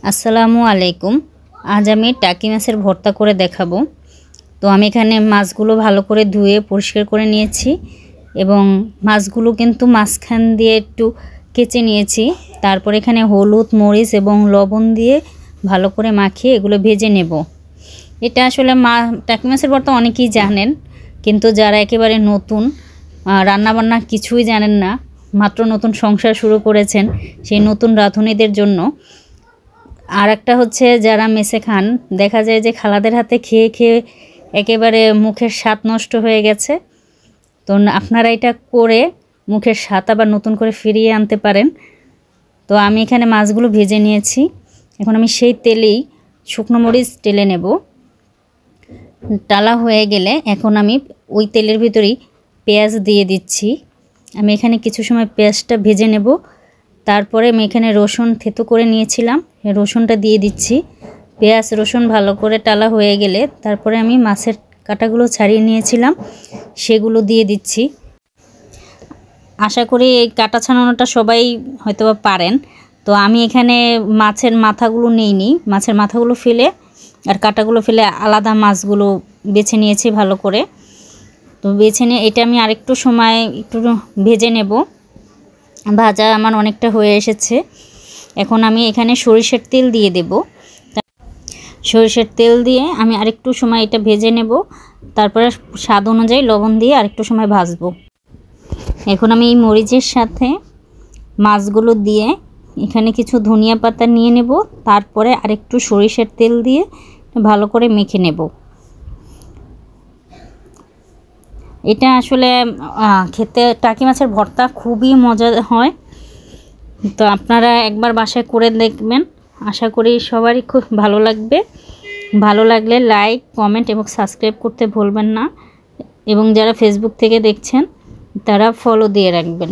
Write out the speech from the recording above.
আসসালামু আলাইকুম। আজ আমি টাকি মাছের ভর্তা করে দেখাবো। তো আমি এখানে মাছগুলো ভালো করে ধুয়ে পরিষ্কার করে নিয়েছি এবং মাছগুলো কিন্তু মাঝখান দিয়ে একটু কেচে নিয়েছি। তারপর এখানে হলুদ, মরিচ এবং লবণ দিয়ে ভালো করে মাখিয়ে এগুলো ভেজে নেব। এটা আসলে টাকি মাছের ভর্তা অনেকেই জানেন, কিন্তু যারা একেবারে নতুন রান্নাবান্না কিছুই জানেন না, মাত্র নতুন সংসার শুরু করেছেন, সেই নতুন রাঁধুনিদের জন্য। আর একটা হচ্ছে যারা মেসে খান, দেখা যায় যে খালাদের হাতে খেয়ে খেয়ে একেবারে মুখের স্বাদ নষ্ট হয়ে গেছে। তো আপনারা এটা করে মুখের স্বাদ আবার নতুন করে ফিরিয়ে আনতে পারেন। তো আমি এখানে মাছগুলো ভেজে নিয়েছি। এখন আমি সেই তেলেই শুকনো মরিচ টেলে নেব। টালা হয়ে গেলে এখন আমি ওই তেলের ভিতরেই পেঁয়াজ দিয়ে দিচ্ছি। আমি এখানে কিছু সময় পেঁয়াজটা ভেজে নেব। তারপরে আমি এখানে রসুন থেতো করে নিয়েছিলাম, রসুনটা দিয়ে দিচ্ছি। পেঁয়াজ রসুন ভালো করে টালা হয়ে গেলে তারপরে আমি মাছের কাঁটাগুলো ছাড়িয়ে নিয়েছিলাম, সেগুলো দিয়ে দিচ্ছি। আশা করি এই কাঁটা ছাড়ানোটা সবাই হয়তোবা পারেন। তো আমি এখানে মাছের মাথাগুলো নিইনি, মাছের মাথাগুলো ফেলে আর কাঁটাগুলো ফেলে আলাদা মাছগুলো বেছে নিয়েছি ভালো করে। তো বেছে নিয়ে এটা আমি আরেকটু সময় একটু ভেজে নেব। ভাজা আমার অনেকটা হয়ে এসেছে। এখন আমি এখানে সরিষার তেল দিয়ে দেব। সরিষার তেল দিয়ে আমি আরেকটু সময় এটা ভেজে নেব। তারপরে স্বাদ অনুযায়ী লবণ দিয়ে আরেকটু সময় ভাজবো। এখন আমি এই মরিচের সাথে মাছগুলো দিয়ে এখানে কিছু ধনিয়া পাতা নিয়ে নেব। তারপরে আরেকটু সরিষার তেল দিয়ে ভালো করে মেখে নেব। এটা আসলে খেতে টাকি মাছের ভর্তা খুবই মজা হয়। তো আপনারা একবার বাসায় করে দেখবেন, আশা করি সবারই খুব ভালো লাগবে। ভালো লাগলে লাইক, কমেন্ট এবং সাবস্ক্রাইব করতে ভুলবেন না, এবং যারা ফেসবুক থেকে দেখছেন তারা ফলো দিয়ে রাখবেন।